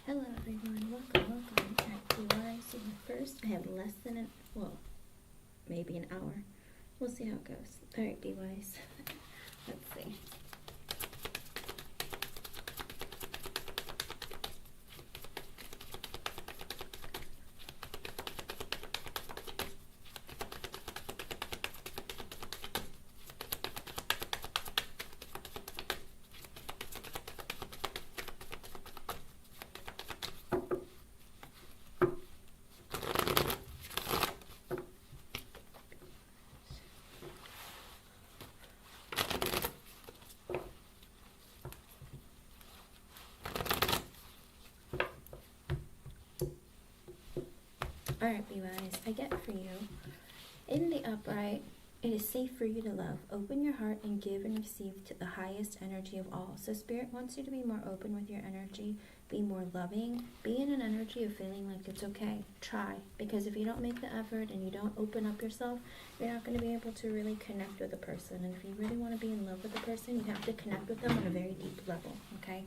Hello everyone, welcome. Alright, BY, so first I have less than maybe an hour. We'll see how it goes. Alright, BYs, let's see. Alright, BYs, I get for you. In the upright, it is safe for you to love. Open your heart and give and receive to the highest energy of all. So Spirit wants you to be more open with your energy, be more loving, be in an energy of feeling like it's okay. Try, because if you don't make the effort and you don't open up yourself, you're not going to be able to really connect with a person. And if you really want to be in love with a person, you have to connect with them on a very deep level, okay?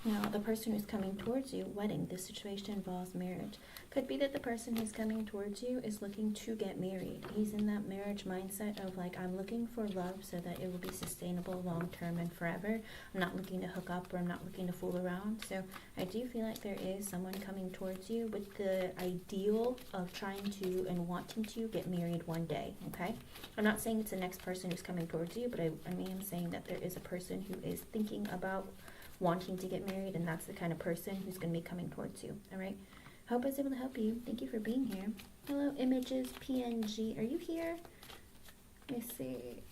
Now, the person who's coming towards you, wedding, this situation involves marriage. Could be that the person who's coming towards you is looking to get married. He's in that marriage mindset of like, I'm looking for love so that it will be sustainable long-term and forever. I'm not looking to hook up or I'm not looking to fool around. So I do feel like there is someone coming towards you with the ideal of trying to and wanting to get married one day, okay? I'm not saying it's the next person who's coming towards you, but I am saying that there is a person who is thinking about wanting to get married, and that's the kind of person who's going to be coming towards you. All right, hope I was able to help you. Thank you for being here. Hello, Images PNG, are you here? Let me see.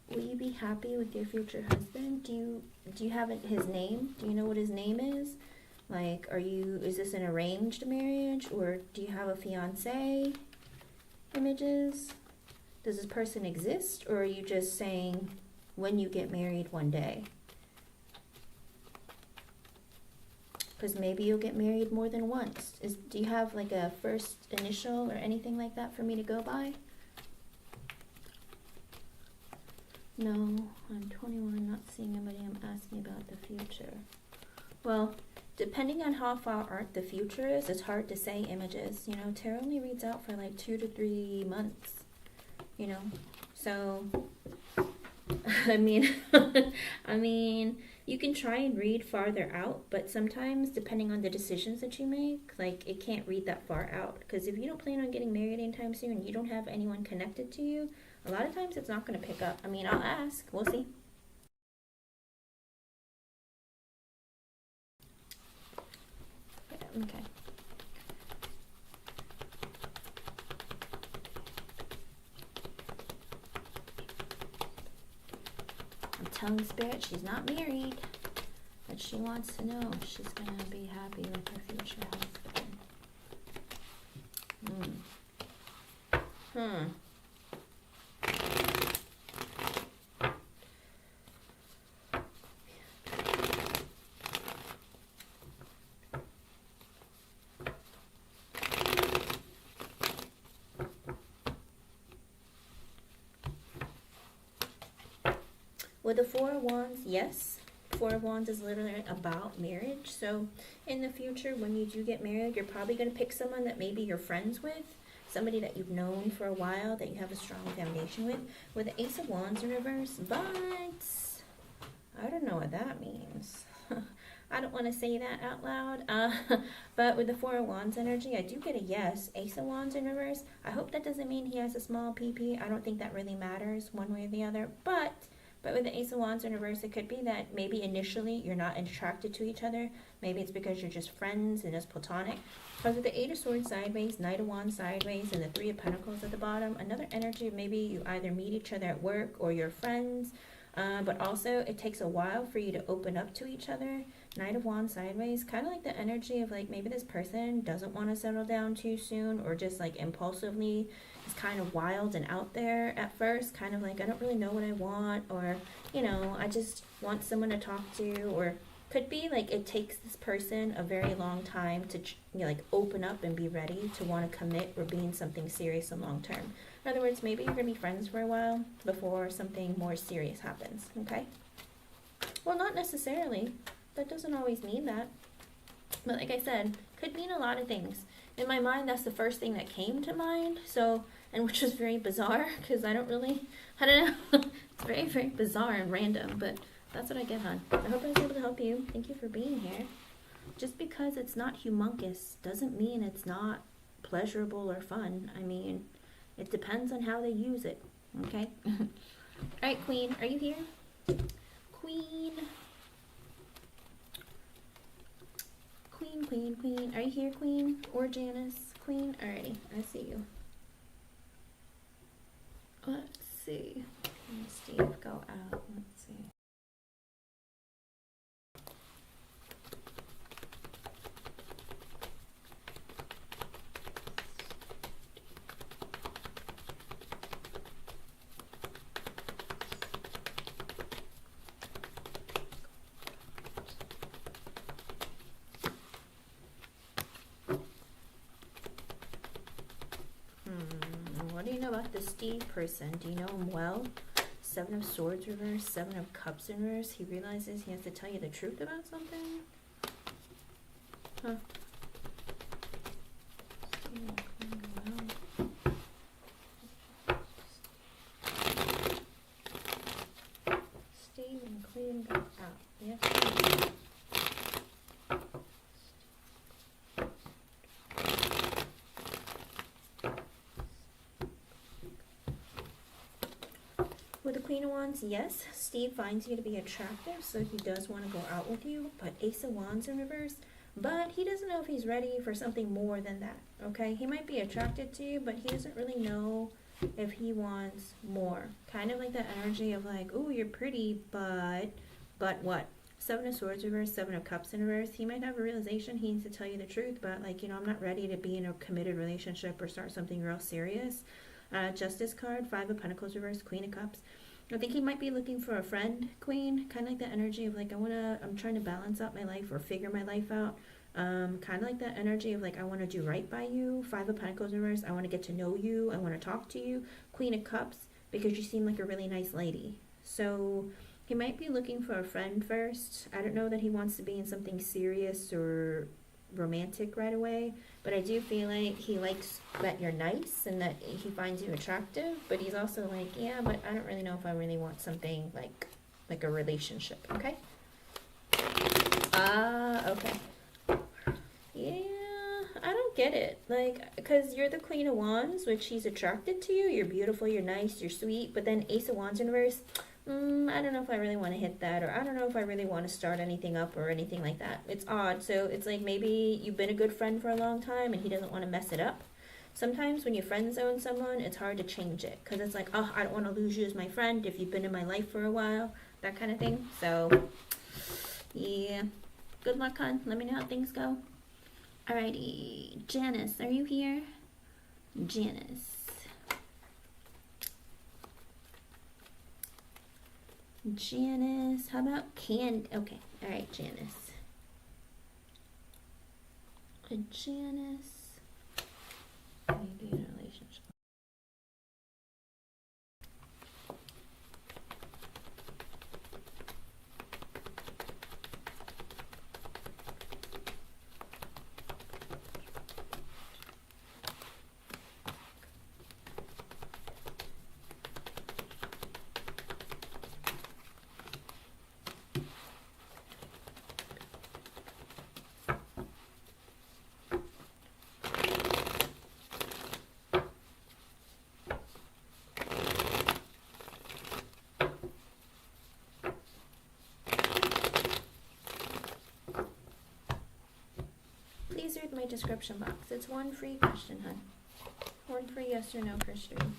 Will you be happy with your future husband? Do you have his name? Do you know what his name is? Like, is this an arranged marriage, or do you have a fiance? Images, does this person exist, or are you just saying when you get married one day? Because maybe you'll get married more than once. Do you have like a first initial or anything like that for me to go by? No, I'm 21, not seeing anybody. I'm asking about the future. Well, depending on how far out the future is, it's hard to say, Images. You know, tarot only reads out for like 2 to 3 months. You know, so I mean, you can try and read farther out, but sometimes, depending on the decisions that you make, like, it can't read that far out. Because if you don't plan on getting married anytime soon, and you don't have anyone connected to you, a lot of times it's not going to pick up. I mean, I'll ask. We'll see. Okay. I'm telling Spirit she's not married, but she wants to know if she's going to be happy with her future husband. With the Four of Wands, yes. Four of Wands is literally about marriage. So in the future, when you do get married, you're probably going to pick someone that maybe you're friends with, somebody that you've known for a while, that you have a strong foundation with the Ace of Wands in reverse. But I don't know what that means. I don't want to say that out loud. But with the Four of Wands energy, I do get a yes. Ace of Wands in reverse. I hope that doesn't mean he has a small PP. I don't think that really matters one way or the other. But with the Ace of Wands in reverse, it could be that maybe initially you're not attracted to each other. Maybe it's because you're just friends and just platonic. Because with the Eight of Swords sideways, Knight of Wands sideways, and the Three of Pentacles at the bottom, another energy of maybe you either meet each other at work or you're friends. But also it takes a while for you to open up to each other. Knight of Wands sideways, kind of like the energy of like maybe this person doesn't want to settle down too soon, or just like impulsively is kind of wild and out there at first, kind of like, I don't really know what I want, or, you know, I just want someone to talk to, or could be like it takes this person a very long time to, you know, like open up and be ready to want to commit or be in something serious and long term. In other words, maybe you're going to be friends for a while before something more serious happens, okay? Well, not necessarily. That doesn't always mean that. But like I said, could mean a lot of things. In my mind, that's the first thing that came to mind. So, and which was very bizarre because I don't know. It's very, very bizarre and random, but that's what I get, hon. I hope I was able to help you. Thank you for being here. Just because it's not humongous doesn't mean it's not pleasurable or fun. I mean, it depends on how they use it. Okay? Alright, Queen, are you here? Queen. Queen. Are you here, Queen? Or Janice? Queen? Alrighty, I see you. Let's see. Steve, go out. Let's see. What do you know about the Steve person? Do you know him well? 7 of Swords reverse, 7 of Cups in reverse. He realizes he has to tell you the truth about something? Huh. Steve and Queen go out. Yes. With the Queen of Wands, yes, Steve finds you to be attractive, so he does want to go out with you, but Ace of Wands in reverse, but he doesn't know if he's ready for something more than that, okay? He might be attracted to you, but he doesn't really know if he wants more. Kind of like that energy of like, oh, you're pretty, but what? 7 of Swords reverse, 7 of Cups in reverse. He might have a realization he needs to tell you the truth, but like, you know, I'm not ready to be in a committed relationship or start something real serious. Justice card, 5 of Pentacles reverse, Queen of Cups. I think he might be looking for a friend, Queen. Kind of like that energy of like, I'm trying to balance out my life or figure my life out. Kind of like that energy of like, I want to do right by you. 5 of Pentacles reverse, I want to get to know you. I want to talk to you. Queen of Cups, because you seem like a really nice lady. So he might be looking for a friend first. I don't know that he wants to be in something serious or romantic right away, but I do feel like he likes that you're nice and that he finds you attractive, but he's also like, yeah, but I don't really know if I really want something like a relationship. Okay. Okay. Yeah, I don't get it, like, because you're the Queen of Wands, which he's attracted to you. You're beautiful, you're nice, you're sweet, but then Ace of Wands in reverse, I don't know if I really want to hit that, or I don't know if I really want to start anything up or anything like that. It's odd. So it's like maybe you've been a good friend for a long time and he doesn't want to mess it up. Sometimes when you friend zone someone, it's hard to change it because it's like, oh, I don't want to lose you as my friend if you've been in my life for a while, that kind of thing. So yeah, good luck, hon. Let me know how things go. Alrighty, Janice, are you here? Janice. Janice, how about okay, all right, Janice. Janice, maybe in a relationship. Please read my description box. It's one free question, hun. One free yes or no per stream.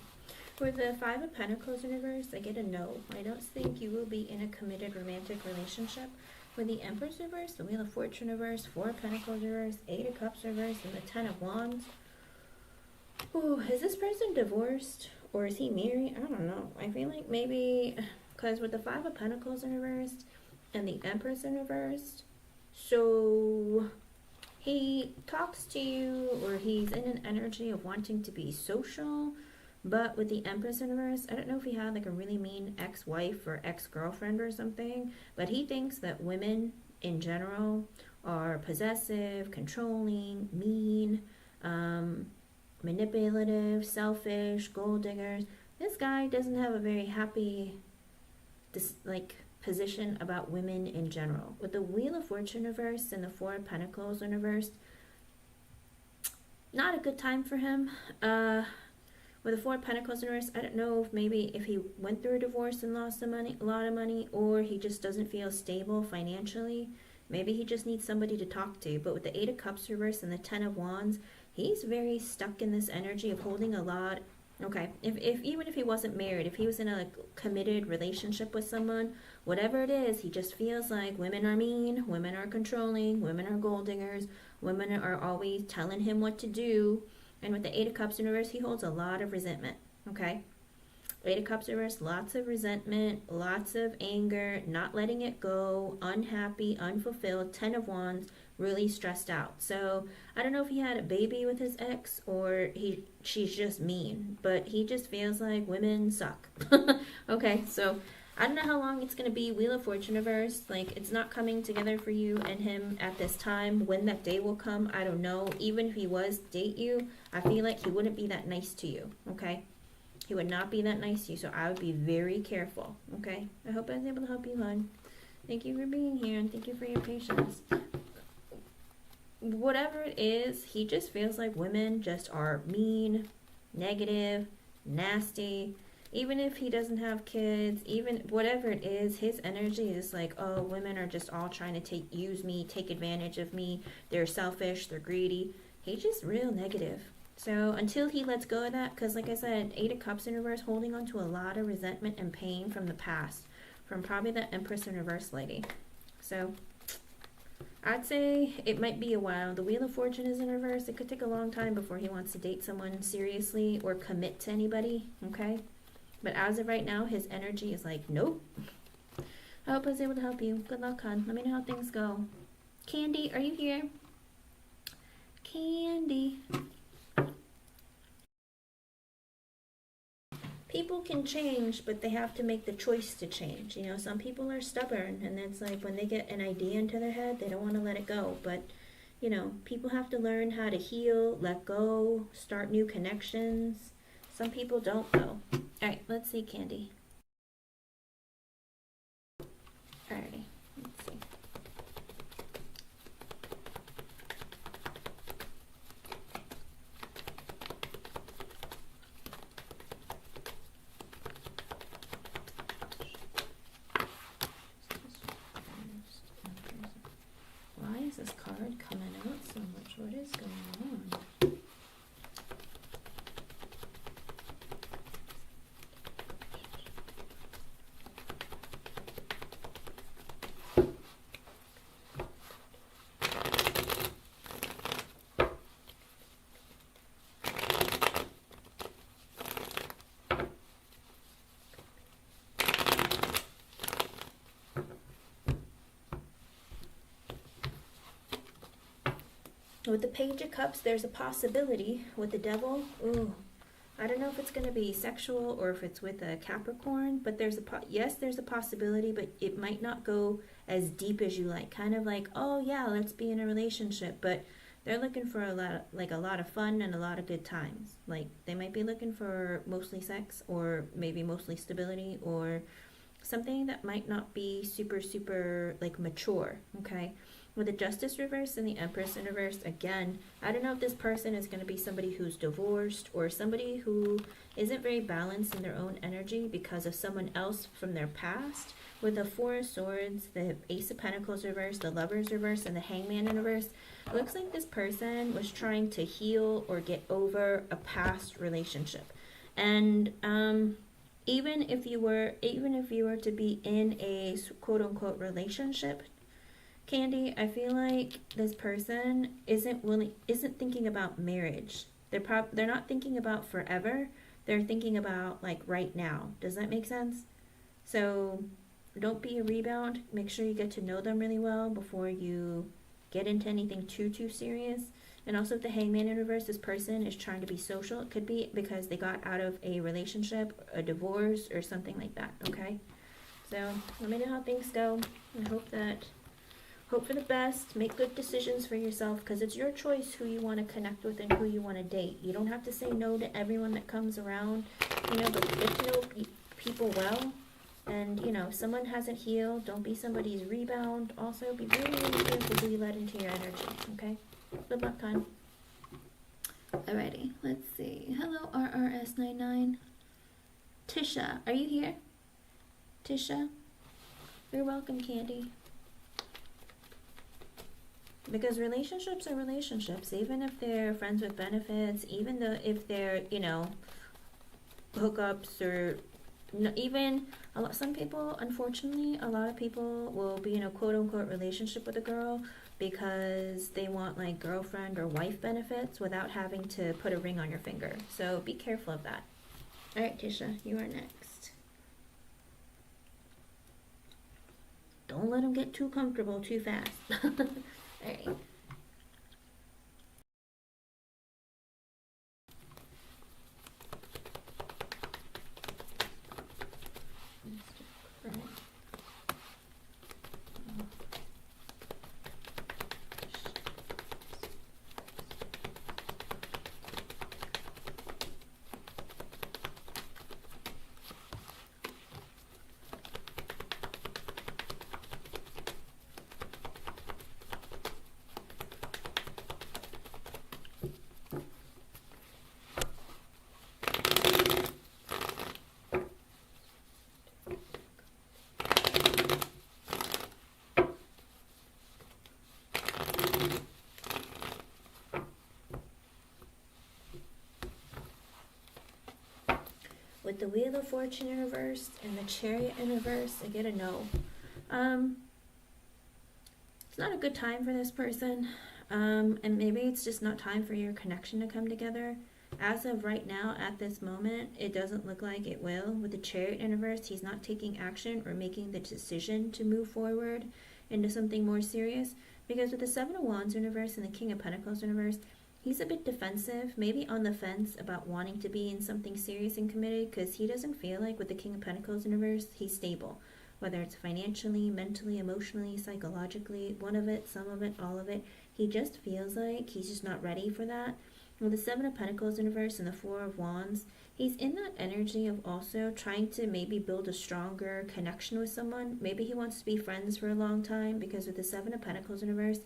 With the 5 of Pentacles in reverse, I get a no. I don't think you will be in a committed romantic relationship. With the Empress reverse, the Wheel of Fortune reverse, 4 of Pentacles reverse, 8 of Cups reverse, and the 10 of Wands. Ooh, is this person divorced or is he married? I don't know. I feel like maybe, because with the 5 of Pentacles in reverse and the Empress in reverse, so he talks to you or he's in an energy of wanting to be social, but with the Empress in reverse, I don't know if he had like a really mean ex-wife or ex-girlfriend or something, but he thinks that women in general are possessive, controlling, mean, manipulative, selfish, gold diggers. This guy doesn't have a very happy position about women in general. With the Wheel of Fortune reversed and the Four of Pentacles in reversed, not a good time for him. With the Four of Pentacles in reverse, I don't know if maybe if he went through a divorce and lost a lot of money, or he just doesn't feel stable financially. Maybe he just needs somebody to talk to. But with the Eight of Cups reversed and the Ten of Wands, he's very stuck in this energy of holding a lot. Okay, if even if he wasn't married, if he was in a committed relationship with someone, whatever it is, he just feels like women are mean, women are controlling, women are gold diggers, women are always telling him what to do. And with the Eight of Cups in reverse, he holds a lot of resentment. Okay, Eight of Cups reverse, lots of resentment, lots of anger, not letting it go, unhappy, unfulfilled. Ten of Wands, really stressed out. So I don't know if he had a baby with his ex or she's just mean, but he just feels like women suck. Okay, so I don't know how long it's going to be. Wheel of Fortune reverse, like it's not coming together for you and him at this time. When that day will come, I don't know. Even if he was date you, I feel like he wouldn't be that nice to you. Okay, he would not be that nice to you, so I would be very careful. Okay, I hope I was able to help you, hon. Thank you for being here and thank you for your patience. Whatever it is, he just feels like women just are mean, negative, nasty. Even if he doesn't have kids, even whatever it is, his energy is like, oh, women are just all trying to use me, take advantage of me. They're selfish, they're greedy. He's just real negative. So until he lets go of that, because like I said, Eight of Cups in reverse, holding on to a lot of resentment and pain from the past, from probably the Empress in reverse lady. So I'd say it might be a while. The Wheel of Fortune is in reverse. It could take a long time before he wants to date someone seriously or commit to anybody, okay? But as of right now, his energy is like, nope. I hope I was able to help you. Good luck, hon. Let me know how things go. Candy, are you here? Candy. People can change, but they have to make the choice to change. You know, some people are stubborn, and it's like when they get an idea into their head, they don't want to let it go. But, you know, people have to learn how to heal, let go, start new connections. Some people don't, though. All right, let's see, Candy. Alrighty, let's see. Why is this card coming out so much? What is going on? With the Page of Cups, there's a possibility. With the Devil, ooh, I don't know if it's going to be sexual or if it's with a Capricorn, but there's there's a possibility, but it might not go as deep as you like. Kind of like, oh yeah, let's be in a relationship, but they're looking for a lot of fun and a lot of good times. Like they might be looking for mostly sex or maybe mostly stability or something that might not be super like mature, okay? With the Justice reverse and the Empress in reverse, again, I don't know if this person is going to be somebody who's divorced or somebody who isn't very balanced in their own energy because of someone else from their past. With the Four of Swords, the Ace of Pentacles reverse, the Lovers reverse, and the Hangman in reverse, it looks like this person was trying to heal or get over a past relationship. And even if you were to be in a quote-unquote relationship, Candy, I feel like this person isn't thinking about marriage. They're not thinking about forever. They're thinking about like right now. Does that make sense? So don't be a rebound. Make sure you get to know them really well before you get into anything too serious. And also with the Hangman in reverse, this person is trying to be social. It could be because they got out of a relationship, a divorce, or something like that, okay? So let me know how things go. I hope that Hope for the best. Make good decisions for yourself, because it's your choice who you want to connect with and who you want to date. You don't have to say no to everyone that comes around. You know, but get to know people well. And, you know, if someone hasn't healed, don't be somebody's rebound. Also, be really, really careful who you let into your energy, okay? Good luck, hon. Alrighty, let's see. Hello, RRS99. Tisha, are you here? Tisha? You're welcome, Candy. Because relationships are relationships, even if they're friends with benefits, even though if they're, you know, hookups or even some people, unfortunately, a lot of people will be in a quote-unquote relationship with a girl because they want like girlfriend or wife benefits without having to put a ring on your finger. So be careful of that. All right, Tisha, you are next. Don't let them get too comfortable too fast. All right. With the Wheel of Fortune in reverse and the Chariot in reverse, I get a no. It's not a good time for this person. And maybe it's just not time for your connection to come together. As of right now, at this moment, it doesn't look like it will. With the Chariot in reverse, he's not taking action or making the decision to move forward into something more serious. Because with the Seven of Wands in reverse and the King of Pentacles in reverse, he's a bit defensive, maybe on the fence about wanting to be in something serious and committed, because he doesn't feel like with the King of Pentacles in reverse, he's stable. Whether it's financially, mentally, emotionally, psychologically, one of it, some of it, all of it. He just feels like he's just not ready for that. With the Seven of Pentacles in reverse and the Four of Wands, he's in that energy of also trying to maybe build a stronger connection with someone. Maybe he wants to be friends for a long time, because with the Seven of Pentacles in reverse,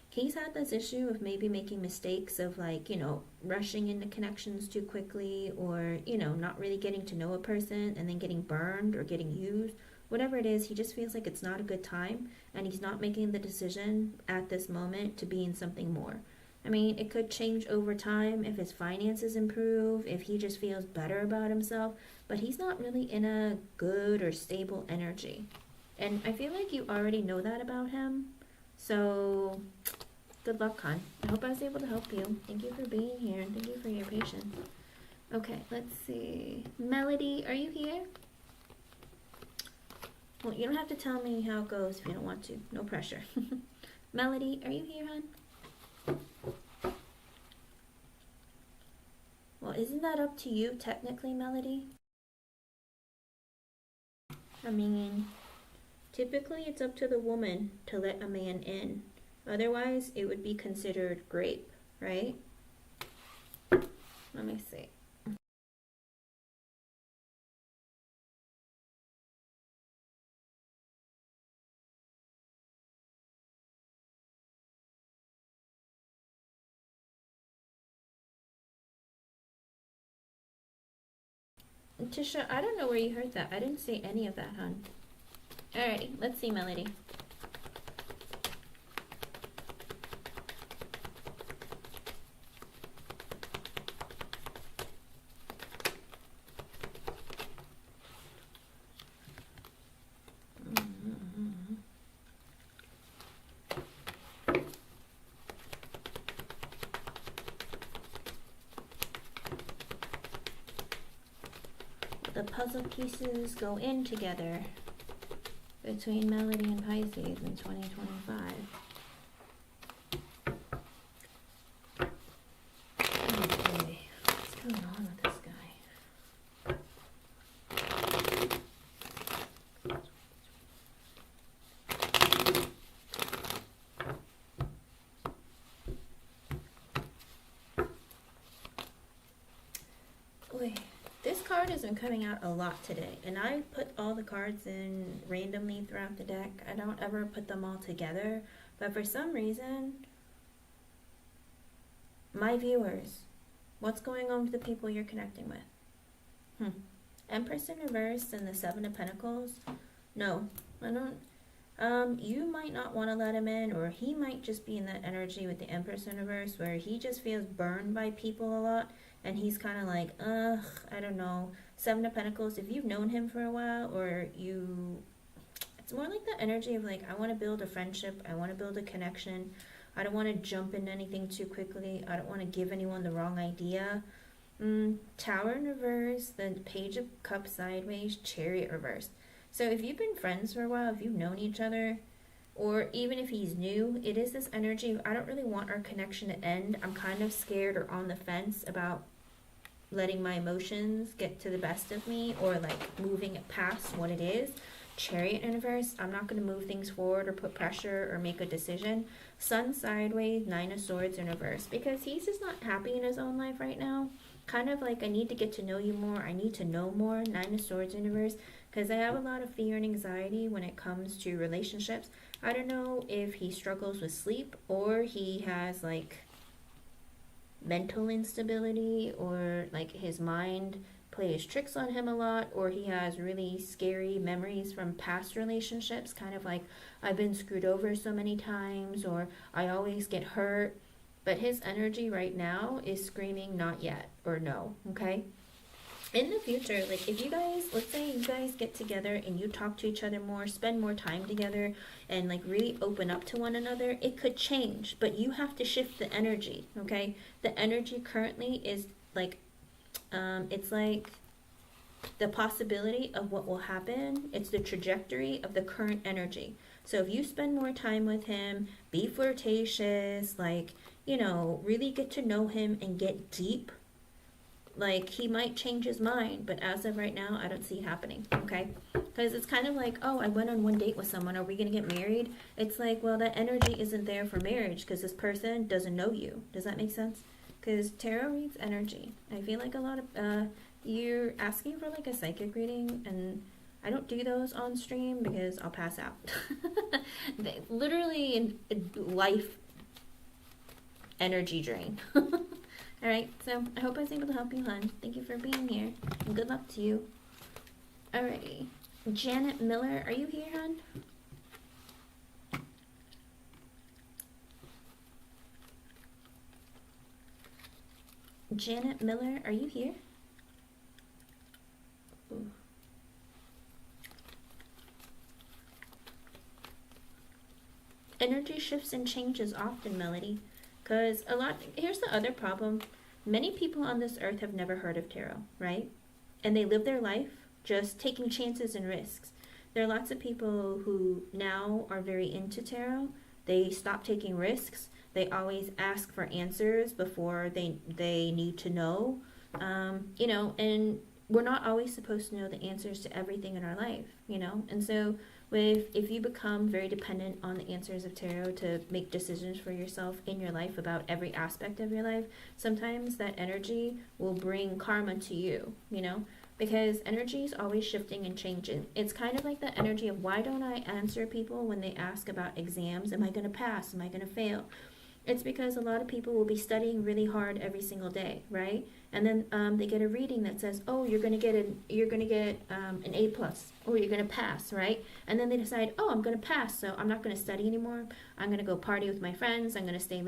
he's had this issue of maybe making mistakes of like, you know, rushing into connections too quickly, or, you know, not really getting to know a person and then getting burned or getting used. Whatever it is, he just feels like it's not a good time, and he's not making the decision at this moment to be in something more. I mean, it could change over time if his finances improve, if he just feels better about himself, but he's not really in a good or stable energy. And I feel like you already know that about him. So, good luck, hon. I hope I was able to help you. Thank you for being here, and thank you for your patience. Okay, let's see. Melody, are you here? Well, you don't have to tell me how it goes if you don't want to. No pressure. Melody, are you here, hon? Well, isn't that up to you, technically, Melody? I mean, typically it's up to the woman to let a man in. Otherwise, it would be considered rape, right? Let me see. Tisha, I don't know where you heard that. I didn't say any of that, hon. Alrighty, let's see, Melody. The puzzle pieces go in together between Melody and Pisces in 2025. Oh boy, what's going on with this guy? has been coming out a lot today, and I put all the cards in randomly throughout the deck. I don't ever put them all together, but for some reason, my viewers, what's going on with the people you're connecting with? Empress in reverse and the Seven of Pentacles. No, I don't. You might not want to let him in, or he might just be in that energy with the Empress in reverse where he just feels burned by people a lot, and he's kind of like, I don't know. Seven of Pentacles, if you've known him for a while, or it's more like the energy of like, I want to build a friendship, I want to build a connection, I don't want to jump into anything too quickly, I don't want to give anyone the wrong idea. Tower in reverse, the Page of Cups sideways, Chariot reverse. So if you've been friends for a while, if you've known each other, or even if he's new, it is this energy of, I don't really want our connection to end. I'm kind of scared or on the fence about letting my emotions get to the best of me, or like moving it past what it is. Chariot in reverse, I'm not going to move things forward or put pressure or make a decision. Sun sideways, Nine of Swords in reverse, because he's just not happy in his own life right now. Kind of like, I need to get to know you more, I need to know more. Nine of Swords in reverse, because I have a lot of fear and anxiety when it comes to relationships. I don't know if he struggles with sleep, or he has like mental instability, or like his mind plays tricks on him a lot, or he has really scary memories from past relationships, kind of like, I've been screwed over so many times, or I always get hurt. But his energy right now is screaming not yet, or no, okay? In the future, like if you guys, let's say you guys get together and you talk to each other more, spend more time together, and like really open up to one another, it could change, but you have to shift the energy, okay? The energy currently is like, it's like the possibility of what will happen. It's the trajectory of the current energy. So if you spend more time with him, be flirtatious, like, you know, really get to know him and get deep, like he might change his mind, but as of right now, I don't see it happening, okay? Because it's kind of like, oh, I went on one date with someone, are we going to get married? It's like, well, that energy isn't there for marriage because this person doesn't know you. Does that make sense? Because tarot reads energy. I feel like a lot of, you're asking for like a psychic reading, and I don't do those on stream because I'll pass out. Literally in life energy drain. Alright, so I hope I was able to help you, hon. Thank you for being here, and good luck to you. Alrighty. Janet Miller, are you here, hon? Janet Miller, are you here? Ooh. Energy shifts and changes often, Melody. Because here's the other problem. Many people on this earth have never heard of tarot, right? And they live their life just taking chances and risks. There are lots of people who now are very into tarot. They stop taking risks. They always ask for answers before they need to know. You know, and we're not always supposed to know the answers to everything in our life, you know? And so if you become very dependent on the answers of tarot to make decisions for yourself in your life about every aspect of your life, sometimes that energy will bring karma to you, you know? Because energy is always shifting and changing. It's kind of like the energy of, why don't I answer people when they ask about exams? Am I going to pass? Am I going to fail? It's because a lot of people will be studying really hard every single day, right? And then they get a reading that says, oh, you're going to get an A plus, or you're going to pass, right? And then they decide, oh, I'm going to pass, so I'm not going to study anymore. I'm going to go party with my friends. I'm going to stay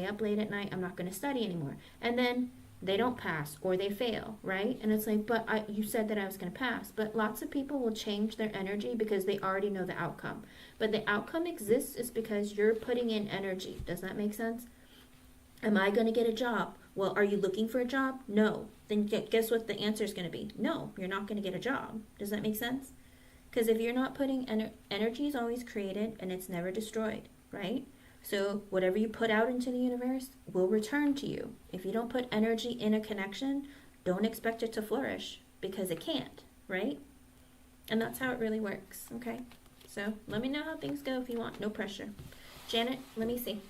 up late at night. I'm not going to study anymore. And then they don't pass, or they fail, right? And it's like, but you said that I was going to pass. But lots of people will change their energy because they already know the outcome. But the outcome exists is because you're putting in energy. Does that make sense? Am I going to get a job? Well, are you looking for a job? No. Then guess what the answer is going to be? No, you're not going to get a job. Does that make sense? Because if you're not putting energy is always created and it's never destroyed, right? So whatever you put out into the universe will return to you. If you don't put energy in a connection, don't expect it to flourish, because it can't, right? And that's how it really works, okay? So let me know how things go if you want. No pressure. Janet, let me see.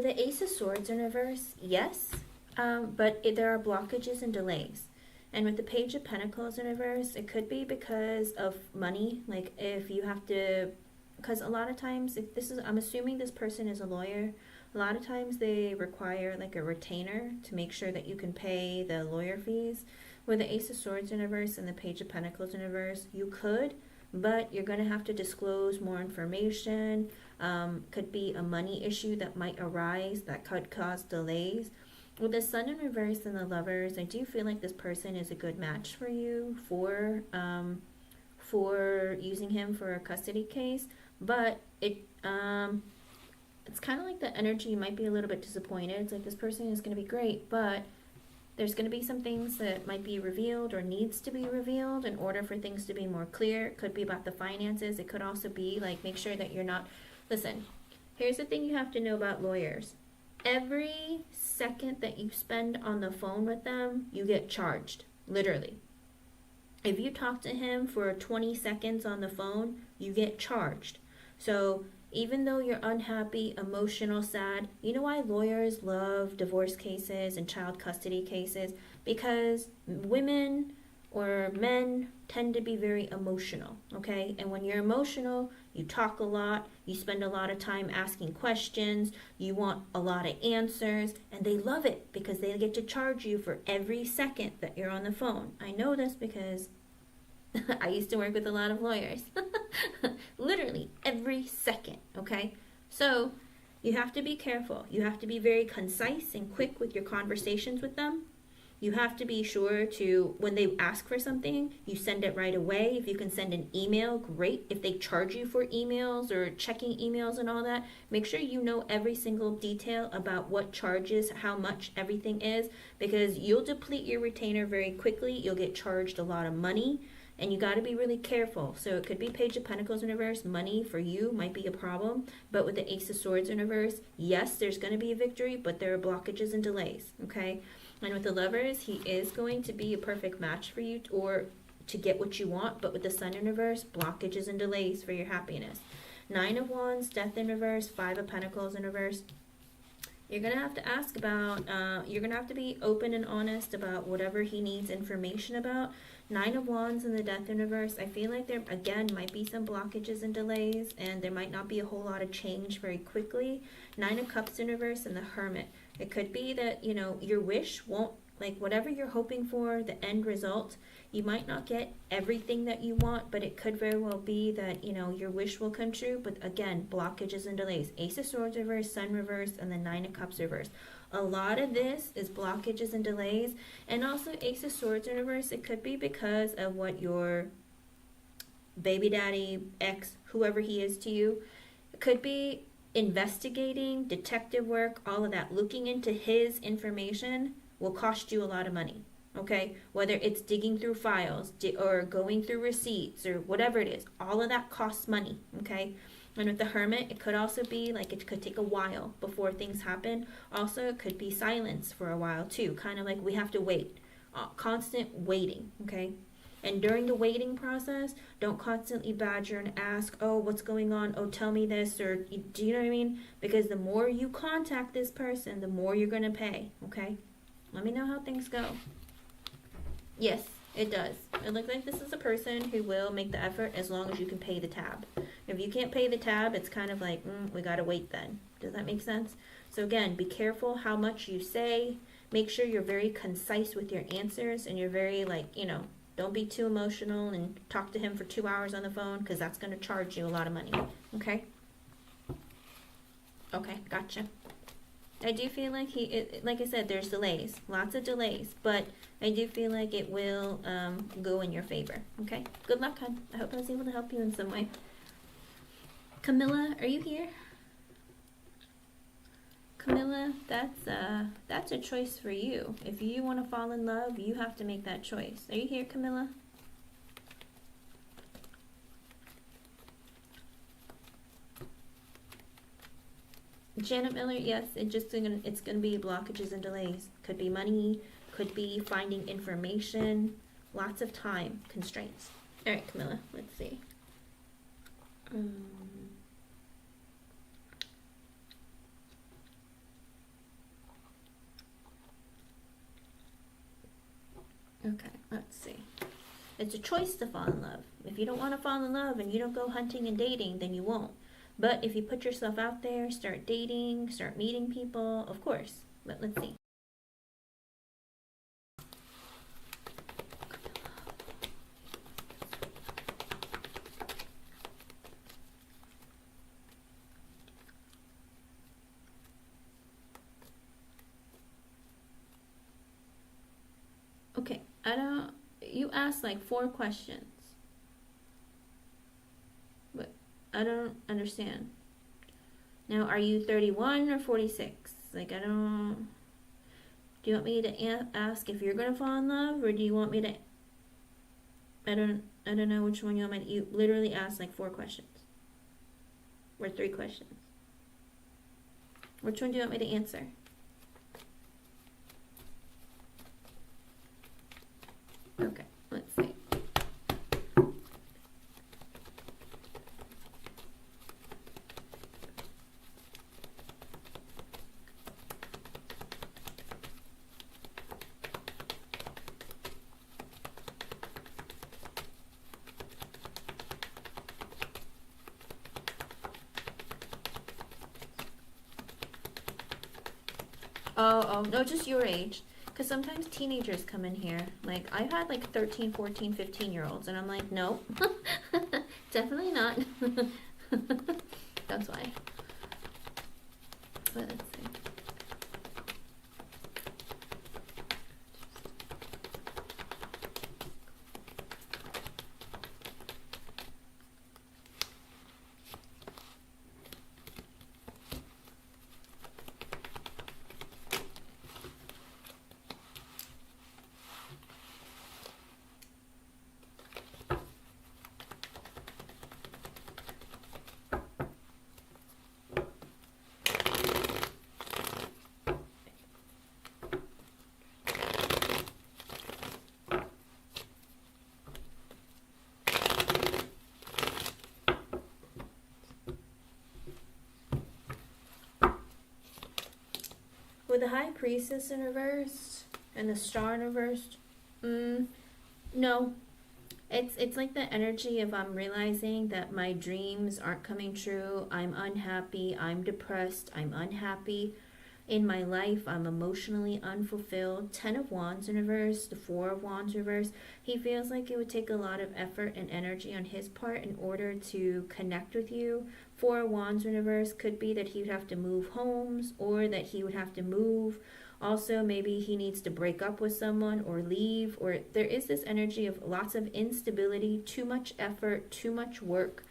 With the Ace of Swords in reverse, yes, but there are blockages and delays. And with the Page of Pentacles in reverse, it could be because of money. Like if you have to, because a lot of times, if this is, I'm assuming this person is a lawyer, a lot of times they require like a retainer to make sure that you can pay the lawyer fees. With the Ace of Swords in reverse and the Page of Pentacles in reverse, you could, but you're going to have to disclose more information. Could be a money issue that might arise that could cause delays. With the Sun in reverse and the Lovers, I do feel like this person is a good match for you for using him for a custody case, but it's kind of like the energy might be a little bit disappointed. It's like this person is going to be great, but there's going to be some things that might be revealed or needs to be revealed in order for things to be more clear. It could be about the finances. It could also be like, make sure that you're not, listen, here's the thing you have to know about lawyers. Every second that you spend on the phone with them, you get charged, literally. If you talk to him for 20 seconds on the phone, you get charged. So even though you're unhappy, emotional, sad, you know why lawyers love divorce cases and child custody cases? Because women or men tend to be very emotional, okay? And when you're emotional, you talk a lot, you spend a lot of time asking questions, you want a lot of answers, and they love it because they get to charge you for every second that you're on the phone. I know this because I used to work with a lot of lawyers. Literally every second, okay? So you have to be careful. You have to be very concise and quick with your conversations with them. You have to be sure to, when they ask for something, you send it right away. If you can send an email, great. If they charge you for emails or checking emails and all that, make sure you know every single detail about what charges, how much everything is, because you'll deplete your retainer very quickly. You'll get charged a lot of money. And you got to be really careful. So it could be Page of Pentacles in reverse. Money for you might be a problem. But with the Ace of Swords in reverse, yes, there's going to be a victory, but there are blockages and delays, okay? And with the Lovers, he is going to be a perfect match for you or to get what you want. But with the Sun in reverse, blockages and delays for your happiness. 9 of Wands, Death in reverse, 5 of Pentacles in reverse. You're going to have to ask about, you're going to have to be open and honest about whatever he needs information about. 9 of Wands and the Death in reverse, I feel like there, again, might be some blockages and delays, and there might not be a whole lot of change very quickly. 9 of Cups in reverse and the Hermit. It could be that, you know, your wish won't, like whatever you're hoping for, the end result, you might not get everything that you want, but it could very well be that, you know, your wish will come true. But again, blockages and delays. Ace of Swords reverse, Sun reverse, and the 9 of Cups reverse. A lot of this is blockages and delays. And also Ace of Swords in reverse, it could be because of what your baby daddy, ex, whoever he is to you, it could be investigating, detective work, all of that. Looking into his information will cost you a lot of money, okay? Whether it's digging through files or going through receipts or whatever it is, all of that costs money, okay? And with the Hermit, it could also be like it could take a while before things happen. Also, it could be silence for a while too, kind of like we have to wait, constant waiting, okay? And during the waiting process, don't constantly badger and ask, oh, what's going on? Oh, tell me this, or do you know what I mean? Because the more you contact this person, the more you're going to pay, okay? Let me know how things go. Yes, it does. It looks like this is a person who will make the effort as long as you can pay the tab. If you can't pay the tab, it's kind of like, we got to wait then. Does that make sense? So again, be careful how much you say. Make sure you're very concise with your answers and you're very like, you know, don't be too emotional and talk to him for 2 hours on the phone because that's going to charge you a lot of money. Okay? Okay, gotcha. I do feel like like I said, there's delays, lots of delays, but I do feel like it will go in your favor. Okay? Good luck, hon. I hope I was able to help you in some way. Camilla, are you here? Camilla, that's a choice for you. If you want to fall in love, you have to make that choice. Are you here, Camilla? Janet Miller, yes, it's gonna be blockages and delays. Could be money, could be finding information, lots of time constraints. All right, Camilla, let's see. Okay, let's see. It's a choice to fall in love. If you don't want to fall in love and you don't go hunting and dating, then you won't. But if you put yourself out there, start dating, start meeting people, of course. But let's see. Okay, you asked like 4 questions. But I don't understand. Now, are you 31 or 46? Like, do you want me to ask if you're gonna fall in love, or do you want me to, I don't know which one you want me to, you literally asked like 4 questions. Or 3 questions. Which one do you want me to answer? Okay, let's see. Oh, no, just your age. Because sometimes teenagers come in here. Like, I've had like 13, 14, 15-year-olds, and I'm like, no, definitely not. That's why. But let's see. With the High Priestess in reverse and the Star in reverse, no. It's like the energy of I'm realizing that my dreams aren't coming true. I'm unhappy. I'm depressed. I'm unhappy in my life. I'm emotionally unfulfilled. 10 of Wands in reverse, the 4 of Wands reverse. He feels like it would take a lot of effort and energy on his part in order to connect with you. 4 of Wands in reverse could be that he would have to move homes, or that he would have to move. Also, maybe he needs to break up with someone or leave, or there is this energy of lots of instability, too much effort, too much work.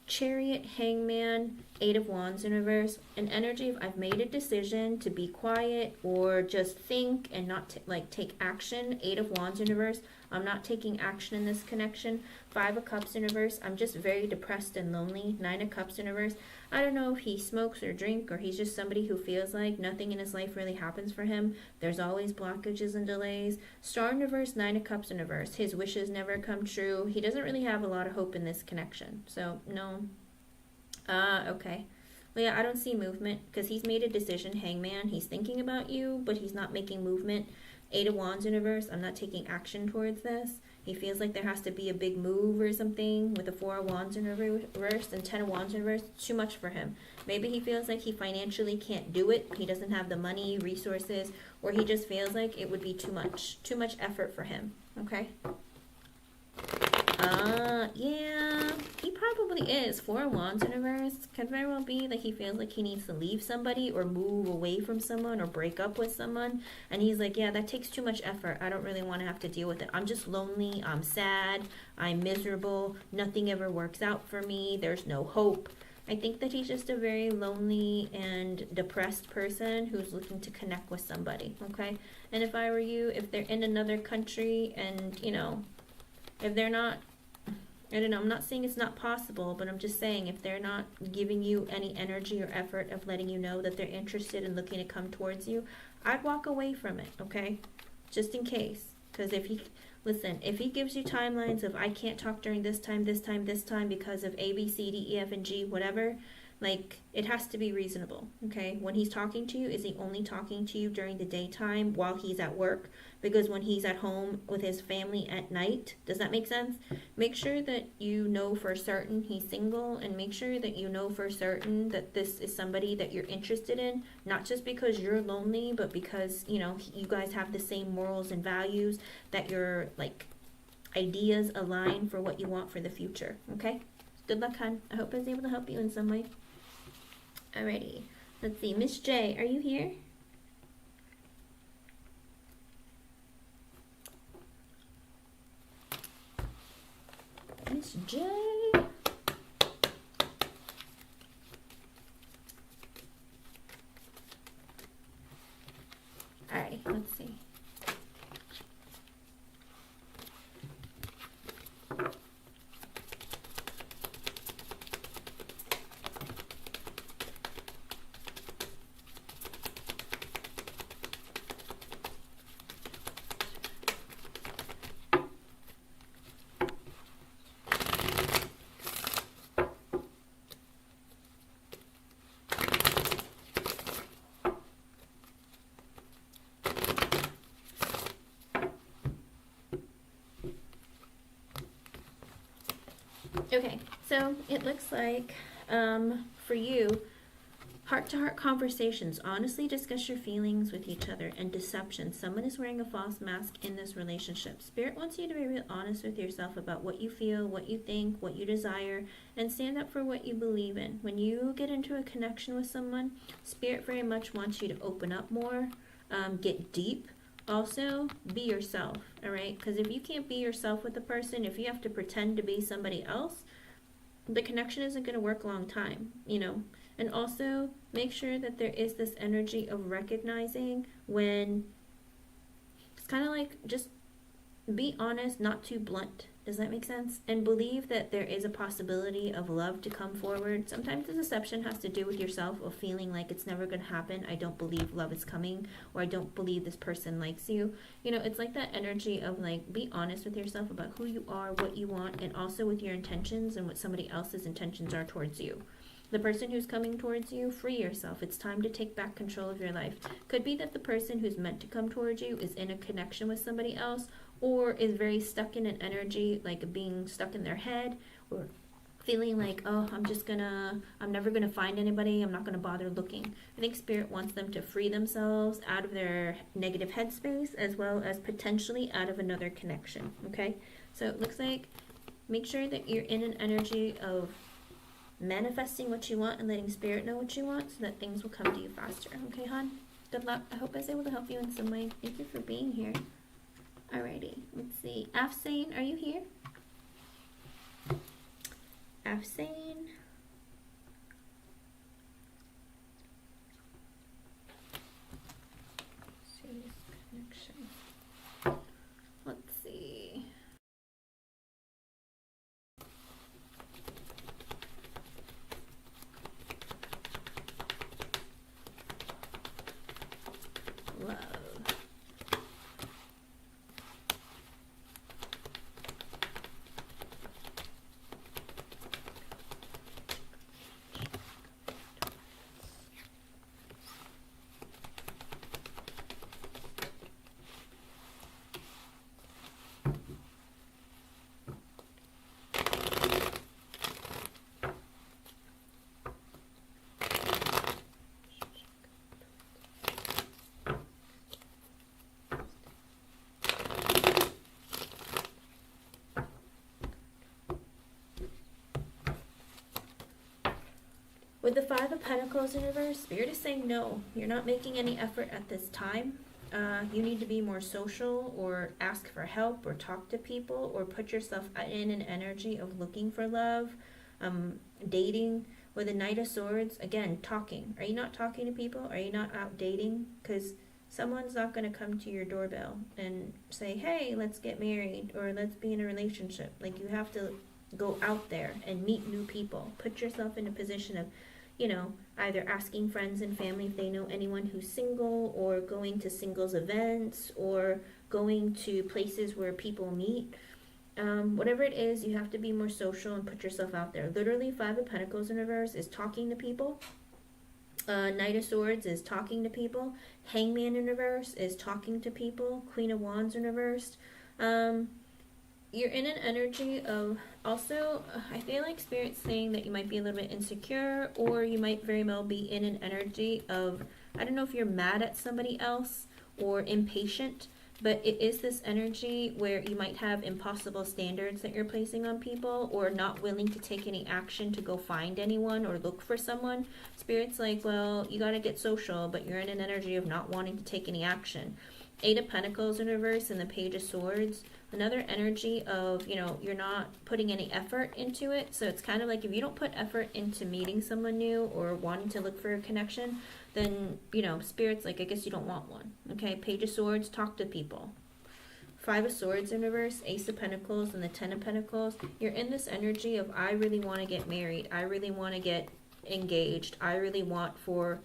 Chariot, Hangman, 8 of Wands in reverse, an energy of I've made a decision to be quiet or just think and not take action. 8 of Wands in reverse, I'm not taking action in this connection. 5 of Cups in reverse, I'm just very depressed and lonely. 9 of Cups in reverse, I don't know if he smokes or drink, or he's just somebody who feels like nothing in his life really happens for him. There's always blockages and delays. Star in reverse, 9 of Cups in reverse, his wishes never come true. He doesn't really have a lot of hope in this connection. So, no. Okay. Well, yeah, I don't see movement because he's made a decision. Hangman, he's thinking about you, but he's not making movement. 8 of Wands in reverse, I'm not taking action towards this. He feels like there has to be a big move or something with the 4 of Wands in reverse and 10 of Wands in reverse. Too much for him. Maybe he feels like he financially can't do it. He doesn't have the money, resources, or he just feels like it would be too much effort for him. Okay? Yeah, he probably is. 4 of Wands in reverse. Could very well be that he feels like he needs to leave somebody or move away from someone or break up with someone. And he's like, yeah, that takes too much effort. I don't really want to have to deal with it. I'm just lonely. I'm sad. I'm miserable. Nothing ever works out for me. There's no hope. I think that he's just a very lonely and depressed person who's looking to connect with somebody, okay? And if I were you, if they're in another country and, you know, if they're not, I don't know, I'm not saying it's not possible, but I'm just saying if they're not giving you any energy or effort of letting you know that they're interested and looking to come towards you, I'd walk away from it, okay? Just in case. Because if he, listen, if he gives you timelines of I can't talk during this time because of A, B, C, D, E, F, and G, whatever, Like, it has to be reasonable, okay? When he's talking to you, is he only talking to you during the daytime while he's at work? Because when he's at home with his family at night, does that make sense? Make sure that you know for certain he's single, and make sure that you know for certain that this is somebody that you're interested in, not just because you're lonely, but because, you know, you guys have the same morals and values, that your, like, ideas align for what you want for the future, okay? Good luck, hon. I hope I was able to help you in some way. Alrighty, let's see. Miss J, are you here? Miss J. Alrighty, let's see. Okay, so it looks like for you, heart-to-heart conversations, honestly discuss your feelings with each other, and deception. Someone is wearing a false mask in this relationship. Spirit wants you to be real honest with yourself about what you feel, what you think, what you desire, and stand up for what you believe in. When you get into a connection with someone, Spirit very much wants you to open up more, get deep. Also, be yourself, all right? Because if you can't be yourself with a person, if you have to pretend to be somebody else, the connection isn't going to work a long time, you know? And also, make sure that there is this energy of recognizing when it's kind of like, just be honest, not too blunt. Does that make sense? And believe that there is a possibility of love to come forward. Sometimes the deception has to do with yourself, of feeling like it's never going to happen. I don't believe love is coming, or I don't believe this person likes you. You know, it's like that energy of, like, be honest with yourself about who you are, what you want, and also with your intentions and what somebody else's intentions are towards you. The person who's coming towards you, free yourself. It's time to take back control of your life. Could be that the person who's meant to come towards you is in a connection with somebody else, or is very stuck in an energy, like being stuck in their head, or feeling like, oh, I'm never gonna find anybody, I'm not gonna bother looking. I think Spirit wants them to free themselves out of their negative headspace, as well as potentially out of another connection, okay? So it looks like, make sure that you're in an energy of manifesting what you want and letting Spirit know what you want, so that things will come to you faster. Okay, hon? Good luck. I hope I was able to help you in some way. Thank you for being here. Alrighty, let's see. Afsane, are you here? Afsane. Serious connection. Let's see. Love. With the Five of Pentacles in reverse, Spirit is saying no. You're not making any effort at this time. You need to be more social, or ask for help, or talk to people, or put yourself in an energy of looking for love, dating. With the Knight of Swords, again, talking. Are you not talking to people? Are you not out dating? Because someone's not going to come to your doorbell and say, hey, let's get married, or let's be in a relationship. Like, you have to go out there and meet new people. Put yourself in a position of, you know, either asking friends and family if they know anyone who's single, or going to singles events, or going to places where people meet. Whatever it is, you have to be more social and put yourself out there. Literally, Five of Pentacles in reverse is talking to people. Knight of Swords is talking to people. Hangman in reverse is talking to people. Queen of Wands in reverse. You're in an energy of, also, I feel like Spirit's saying that you might be a little bit insecure, or you might very well be in an energy of, I don't know if you're mad at somebody else or impatient, but it is this energy where you might have impossible standards that you're placing on people, or not willing to take any action to go find anyone or look for someone. Spirit's like, well, you got to get social, but you're in an energy of not wanting to take any action. Eight of Pentacles in reverse and the Page of Swords. Another energy of, you know, you're not putting any effort into it. So it's kind of like if you don't put effort into meeting someone new or wanting to look for a connection, then, you know, Spirit's like, I guess you don't want one. Okay, Page of Swords, talk to people. Five of Swords in reverse, Ace of Pentacles, and the Ten of Pentacles. You're in this energy of, I really want to get married. I really want to get engaged. I really want for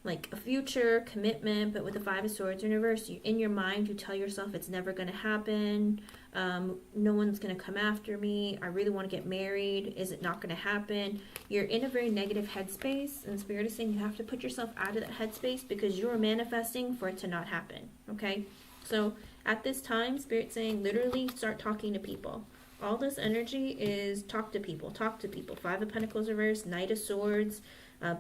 like a future commitment. But with the Five of Swords in reverse, you, in your mind, you tell yourself it's never going to happen. No one's going to come after me. I really want to get married. Is it not going to happen? You're in a very negative headspace, and Spirit is saying you have to put yourself out of that headspace because you're manifesting for it to not happen. Okay, so at this time, Spirit's saying literally start talking to people. All this energy is talk to people, talk to people. Five of Pentacles reversed, Knight of Swords,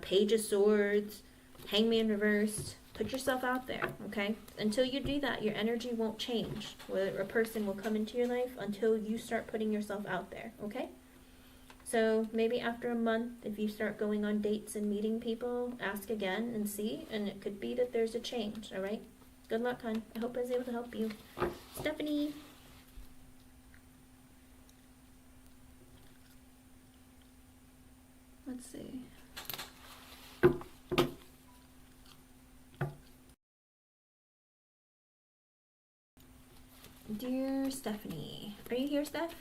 Page of Swords, Hangman reversed. Put yourself out there, okay? Until you do that, your energy won't change. Whether a person will come into your life until you start putting yourself out there, okay? So maybe after a month, if you start going on dates and meeting people, ask again and see, and it could be that there's a change, all right? Good luck, hon. I hope I was able to help you. Stephanie. Let's see. Dear Stephanie, are you here, Steph?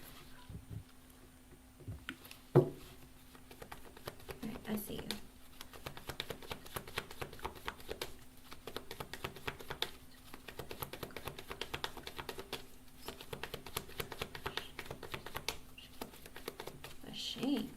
Alright, I see you. A shame.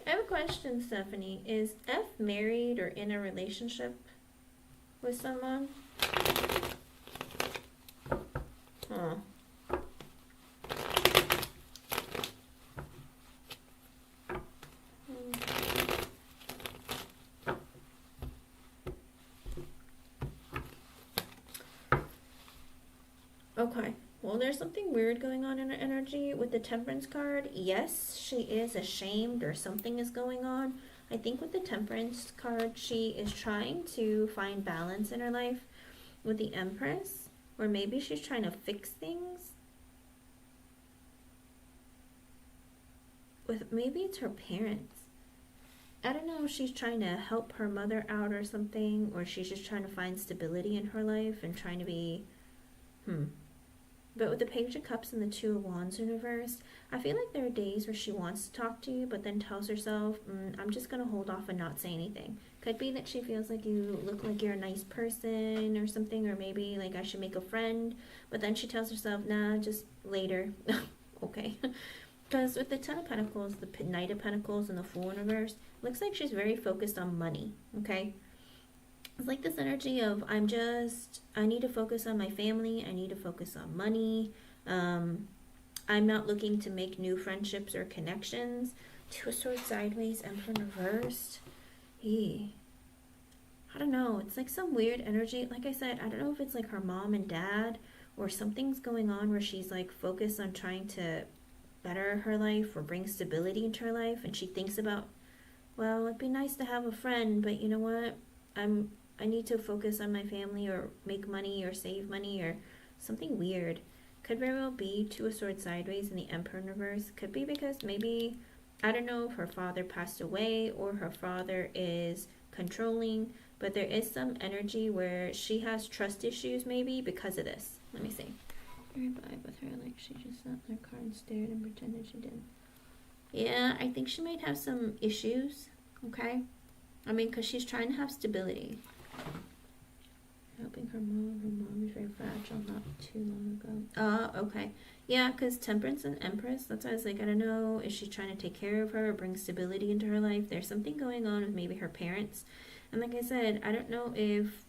I have a question, Stephanie. Is F married or in a relationship with someone? Huh. Okay. Well, there's something weird going on in her energy with the Temperance card. Yes, she is ashamed or something is going on. I think with the Temperance card, she is trying to find balance in her life with the Empress. Or maybe she's trying to fix things. Maybe it's her parents. I don't know if she's trying to help her mother out or something. Or she's just trying to find stability in her life and trying to be... But with the Page of Cups and the Two of Wands in reverse, I feel like there are days where she wants to talk to you, but then tells herself, I'm just going to hold off and not say anything. Could be that she feels like you look like you're a nice person or something, or maybe like I should make a friend. But then she tells herself, nah, just later. Okay. Because with the Ten of Pentacles, the Knight of Pentacles, and the Fool in reverse, looks like she's very focused on money, okay? It's like this energy of I need to focus on my family. I need to focus on money. I'm not looking to make new friendships or connections. Two of Swords sideways, Emperor in reversed. I don't know. It's like some weird energy. Like I said, I don't know if it's like her mom and dad or something's going on where she's like focused on trying to better her life or bring stability into her life. And she thinks about, well, it'd be nice to have a friend, but you know what? I need to focus on my family or make money or save money or something weird. Could very well be Two of Swords sideways in the Emperor in reverse. Could be because maybe, I don't know if her father passed away or her father is controlling, but there is some energy where she has trust issues maybe because of this. Let me see. Very vibe with her, like she just sat in her car and stared and pretended she didn't. Yeah, I think she might have some issues, okay? I mean, because she's trying to have stability. Helping her mom is very fragile not too long ago. Okay. Yeah, because Temperance and Empress, that's why I was like, I don't know, is she trying to take care of her or bring stability into her life? There's something going on with maybe her parents. And like I said, I don't know if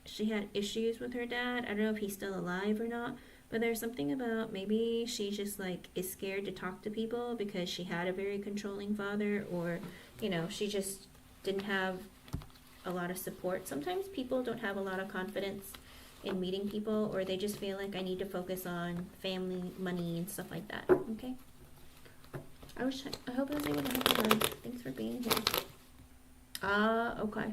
she had issues with her dad. I don't know if he's still alive or not. But there's something about maybe she just like is scared to talk to people because she had a very controlling father, or, you know, she just didn't have a lot of support. Sometimes people don't have a lot of confidence in meeting people, or they just feel like I need to focus on family, money, and stuff like that. Okay. I hope I was able to help you guys. Thanks for being here. Okay.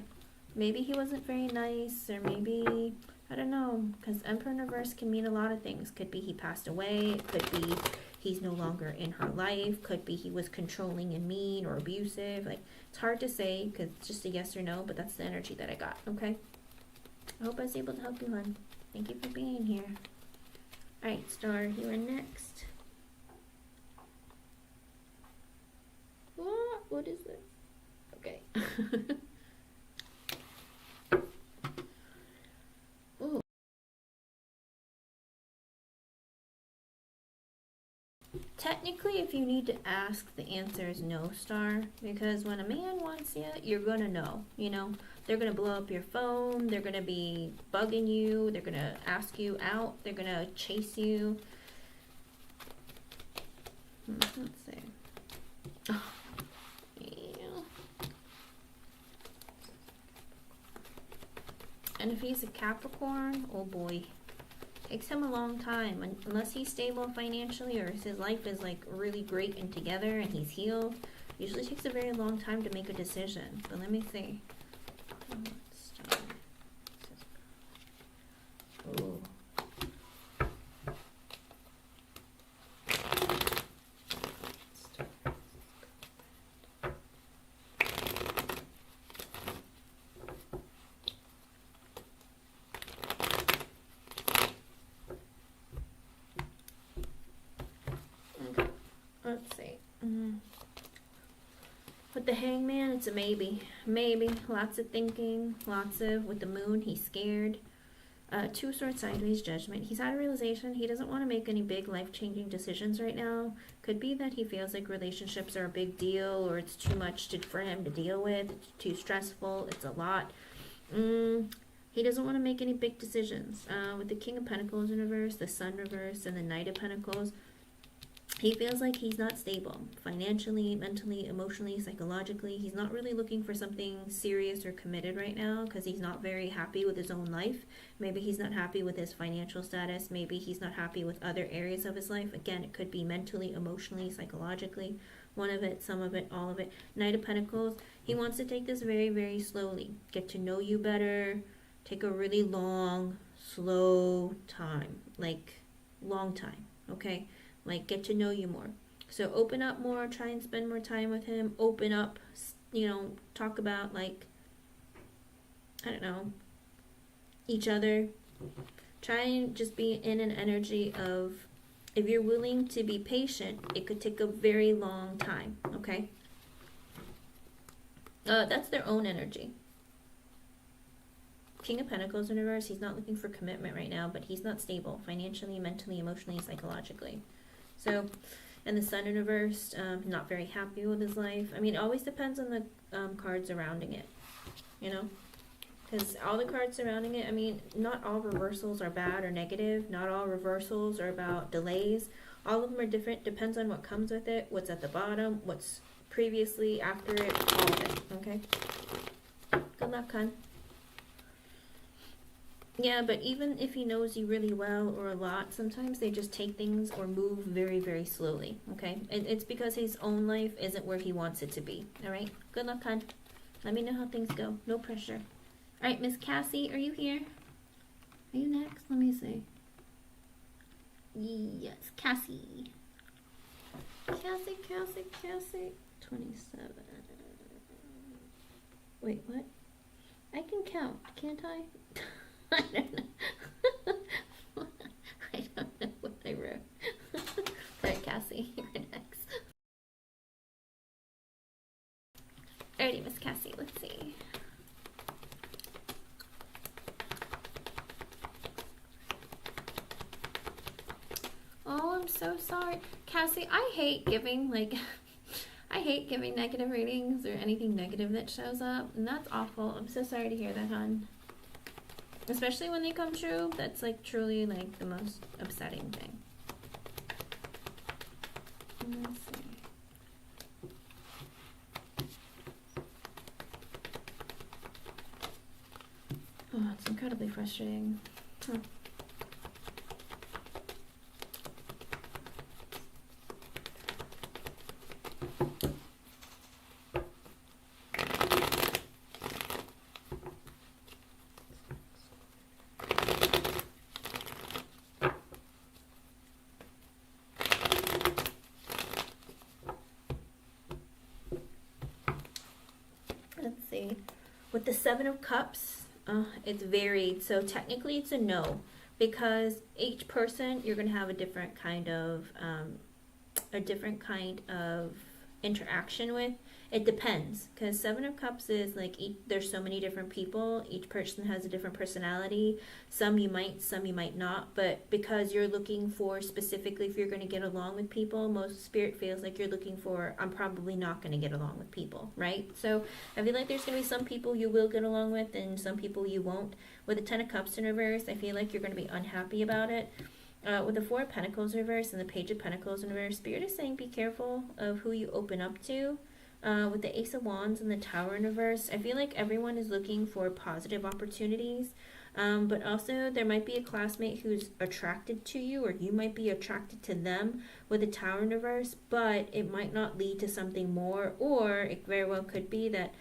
Maybe he wasn't very nice, or maybe, I don't know, because Emperor in reverse can mean a lot of things. Could be he passed away. It could be he's no longer in her life. Could be he was controlling and mean or abusive. Like, it's hard to say because it's just a yes or no, but that's the energy that I got, okay? I hope I was able to help you, hon. Thank you for being here. Alright, Star, you are next. What is this? Okay. Ooh. Technically, if you need to ask, the answer is no, Star. Because when a man wants you, you're gonna know, you know? They're gonna blow up your phone, they're gonna be bugging you, they're gonna ask you out, they're gonna chase you. Let's see. Oh, yeah. And if he's a Capricorn, oh boy. Takes him a long time, unless he's stable financially or his life is like really great and together and he's healed. Usually takes a very long time to make a decision. But let me see. Ooh. Let's see. With the Hangman, it's a maybe. Maybe. Lots of thinking. Lots of, with the Moon, he's scared. Two of Swords sideways, Judgment. He's had a realization. He doesn't want to make any big life-changing decisions right now. Could be that he feels like relationships are a big deal, or it's too much for him to deal with. It's too stressful. It's a lot. He doesn't want to make any big decisions. With the King of Pentacles in reverse, the Sun reverse, and the Knight of Pentacles, he feels like he's not stable financially, mentally, emotionally, psychologically. He's not really looking for something serious or committed right now because he's not very happy with his own life. Maybe he's not happy with his financial status. Maybe he's not happy with other areas of his life. Again, it could be mentally, emotionally, psychologically. One of it, some of it, all of it. Knight of Pentacles, he wants to take this very, very slowly. Get to know you better. Take a really long, slow time. Like, long time, okay? Like, get to know you more. So open up more, try and spend more time with him. Open up, you know, talk about, like, I don't know, each other. Try and just be in an energy of, if you're willing to be patient, it could take a very long time, okay? That's their own energy. King of Pentacles in reverse, he's not looking for commitment right now, but he's not stable financially, mentally, emotionally, psychologically. So, and the Sun in reverse, not very happy with his life. I mean, it always depends on the cards surrounding it, you know? Because all the cards surrounding it, I mean, not all reversals are bad or negative. Not all reversals are about delays. All of them are different. Depends on what comes with it, what's at the bottom, what's previously, after it, all of it, okay? Good luck, hon. Yeah, but even if he knows you really well or a lot, sometimes they just take things or move very, very slowly, okay? It's because his own life isn't where he wants it to be, all right? Good luck, hon. Let me know how things go. No pressure. All right, Miss Cassie, are you here? Are you next? Let me see. Yes, Cassie. Cassie. 27. Wait, what? I can count, can't I? I don't know. I don't know what I wrote. Sorry, Cassie, you're next. Alrighty, Miss Cassie, let's see. Oh, I'm so sorry. Cassie, I hate giving, like, I hate giving negative ratings or anything negative that shows up. And that's awful. I'm so sorry to hear that, hon. Especially when they come true. That's, like, truly, like, the most upsetting thing. Let's see. Oh, it's incredibly frustrating. Huh. Let's see. With the Seven of Cups, it's varied. So technically it's a no. Because each person, you're going to have a different kind of interaction with. It depends, because Seven of Cups is like there's so many different people. Each person has a different personality. Some you might not. But because you're looking for specifically if you're going to get along with people, most Spirit feels like you're looking for, I'm probably not going to get along with people, right? So I feel like there's going to be some people you will get along with and some people you won't. With the Ten of Cups in reverse, I feel like you're going to be unhappy about it. With the Four of Pentacles reverse and the Page of Pentacles in reverse, Spirit is saying be careful of who you open up to. With the Ace of Wands and the Tower in reverse, I feel like everyone is looking for positive opportunities. But also there might be a classmate who's attracted to you, or you might be attracted to them with the Tower in reverse, but it might not lead to something more, or it very well could be that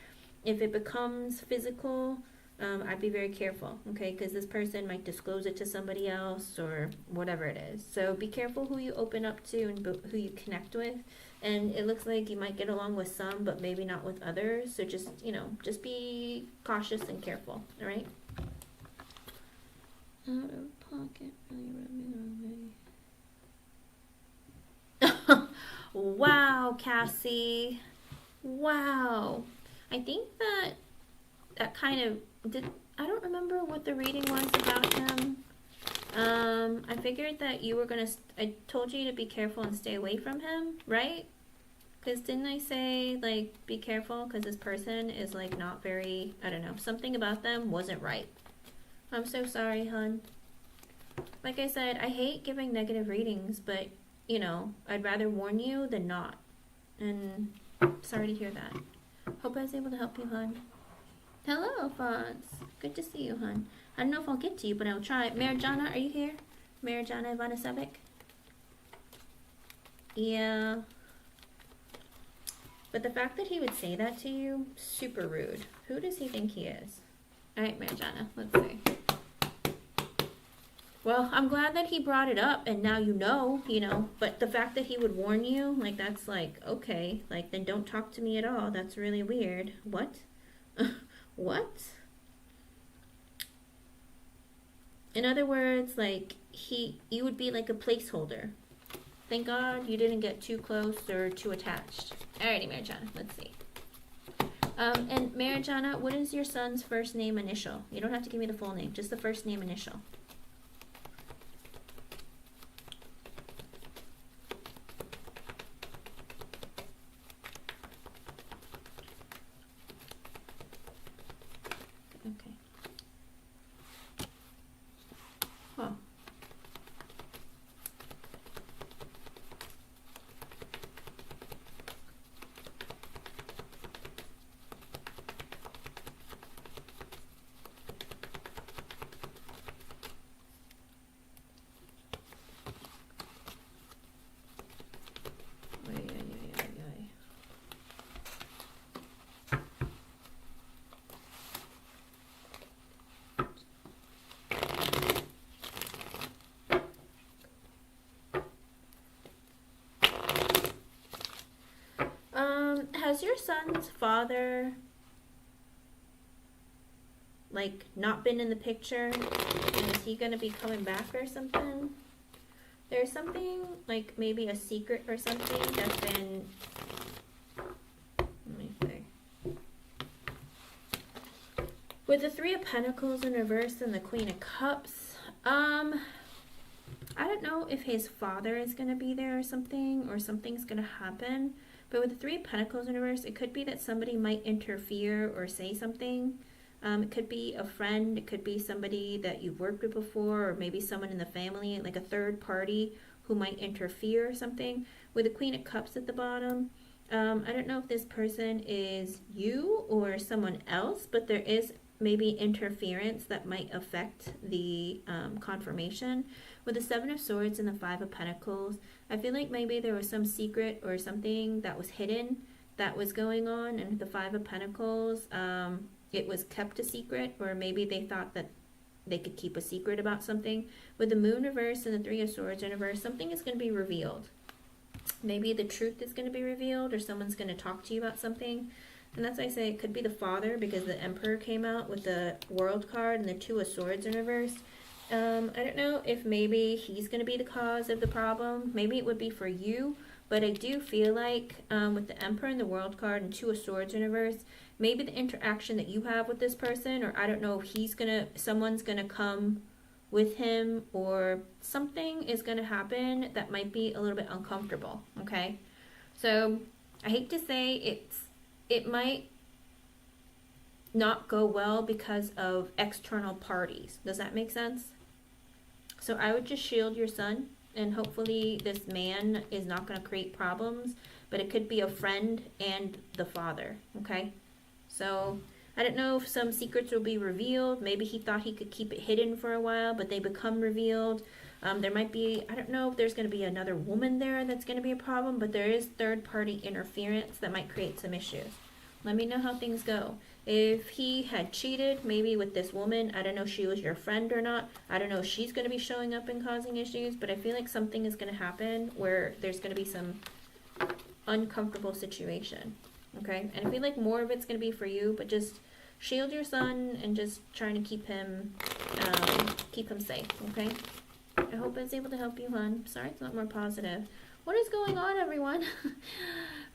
if it becomes physical, I'd be very careful, okay, because this person might disclose it to somebody else or whatever it is. So be careful who you open up to and who you connect with. And it looks like you might get along with some, but maybe not with others. So just, just be cautious and careful, all right? Out of pocket, really rubbing on me. Wow, Cassie. Wow. I think that kind of I don't remember what the reading was about him. I figured that you were I told you to be careful and stay away from him, right? Because didn't I say, like, be careful because this person is, like, not very, I don't know, something about them wasn't right. I'm so sorry, hon. Like I said, I hate giving negative readings, but, I'd rather warn you than not. And sorry to hear that. Hope I was able to help you, hon. Hello, Alphonse. Good to see you, hon. I don't know if I'll get to you, but I'll try. Marjana, are you here? Marjana Ivanasevic? Yeah. But the fact that he would say that to you, super rude. Who does he think he is? Alright, Marjana, let's see. Well, I'm glad that he brought it up, and now you know, but the fact that he would warn you, like, that's like, okay, like, then don't talk to me at all. That's really weird. What? What? In other words, like, you would be like a placeholder. Thank God you didn't get too close or too attached. Alrighty, Marjana, let's see. And Marjana, what is your son's first name initial? You don't have to give me the full name, just the first name initial. Okay. Huh. Has your son's father, like, not been in the picture? And is he going to be coming back or something? There's something, like, maybe a secret or something that's been... Let me see. With the Three of Pentacles in reverse and the Queen of Cups, I don't know if his father is going to be there or something's going to happen. But with the Three of Pentacles in reverse, it could be that somebody might interfere or say something. It could be a friend, it could be somebody that you've worked with before, or maybe someone in the family, like a third party who might interfere or something. With the Queen of Cups at the bottom, I don't know if this person is you or someone else, but there is maybe interference that might affect the confirmation. With the Seven of Swords and the Five of Pentacles, I feel like maybe there was some secret or something that was hidden that was going on. And with the Five of Pentacles, it was kept a secret, or maybe they thought that they could keep a secret about something. With the Moon reverse and the Three of Swords in reverse, something is going to be revealed. Maybe the truth is going to be revealed, or someone's going to talk to you about something. And that's why I say it could be the father, because the Emperor came out with the World card and the Two of Swords in reverse. I don't know if maybe he's going to be the cause of the problem. Maybe it would be for you, but I do feel like with the Emperor and the World card and Two of Swords in reverse, maybe the interaction that you have with this person, or I don't know if someone's going to come with him, or something is going to happen that might be a little bit uncomfortable, okay? So I hate to say it might not go well because of external parties. Does that make sense? So I would just shield your son, and hopefully this man is not going to create problems, but it could be a friend and the father, okay? So I don't know if some secrets will be revealed. Maybe he thought he could keep it hidden for a while, but they become revealed. There might be, I don't know if there's going to be another woman there that's going to be a problem, but there is third-party interference that might create some issues. Let me know how things go. If he had cheated, maybe with this woman, I don't know if she was your friend or not. I don't know if she's going to be showing up and causing issues, but I feel like something is going to happen where there's going to be some uncomfortable situation. Okay? And I feel like more of it's going to be for you, but just shield your son and just trying to keep him safe. Okay? I hope I was able to help you, hon. Sorry it's not more positive. What is going on, everyone?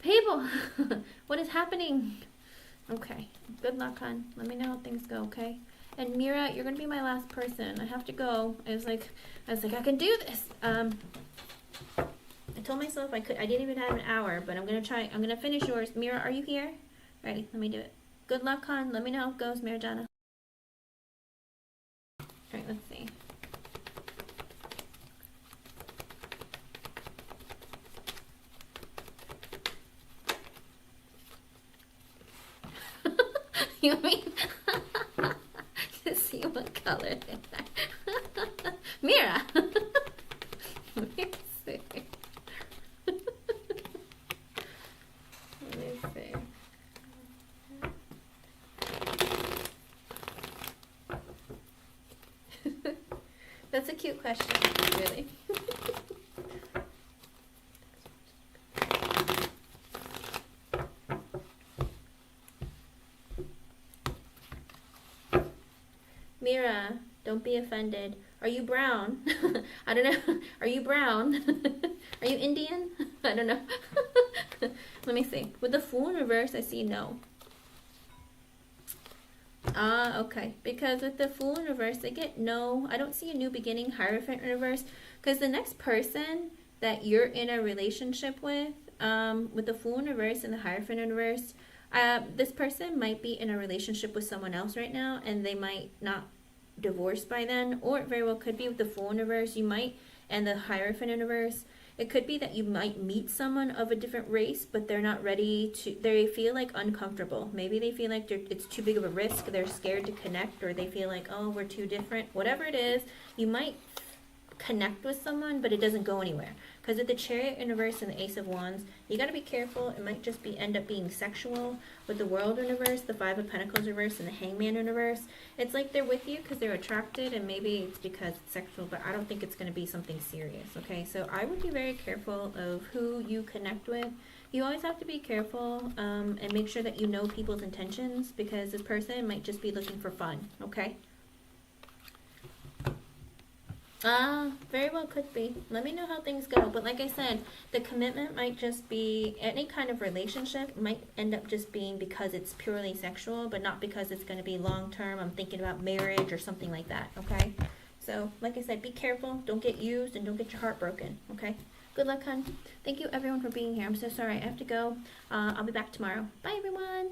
People, what is happening? Okay, good luck, hon. Let me know how things go, okay? And Mira, you're gonna be my last person. I have to go. I was like, I can do this. I told myself I could. I didn't even have an hour, but I'm gonna try. I'm gonna finish yours. Mira, are you here? Ready? Let me do it. Good luck, hon. Let me know how it goes, Mirjana. All right, let's see. You mean to see what color they are? Mira. Let me see. Let me see. That's a cute question, really. Mira, don't be offended. Are you brown? I don't know. Are you brown? Are you Indian? I don't know. Let me see. With the Fool in reverse, I see no. Okay. Because with the Fool in reverse, I get no. I don't see a new beginning, Hierophant in reverse. Because the next person that you're in a relationship with the Fool in reverse and the Hierophant in reverse, this person might be in a relationship with someone else right now, and they might not divorce by then, or it very well could be with the Fool in reverse. You might, and the Hierophant in reverse, it could be that you might meet someone of a different race, but they're not ready to, they feel like uncomfortable. Maybe they feel like it's too big of a risk, they're scared to connect, or they feel like, oh, we're too different. Whatever it is, you might connect with someone, but it doesn't go anywhere. Because with the Chariot in reverse and the Ace of Wands, you got to be careful. It might just be end up being sexual. With the World in reverse, the Five of Pentacles reverse, and the Hangman in reverse, it's like they're with you because they're attracted, and maybe it's because it's sexual, but I don't think it's going to be something serious, okay? So I would be very careful of who you connect with. You always have to be careful and make sure that you know people's intentions, because this person might just be looking for fun, okay? Very well could be. Let me know how things go. But like I said, the commitment might just be, any kind of relationship might end up just being because it's purely sexual, but not because it's going to be long term. I'm thinking about marriage or something like that, okay? So like I said, be careful. Don't get used and don't get your heart broken, okay? Good luck, hon. Thank you everyone for being here. I'm so sorry I have to go. I'll be back tomorrow. Bye everyone.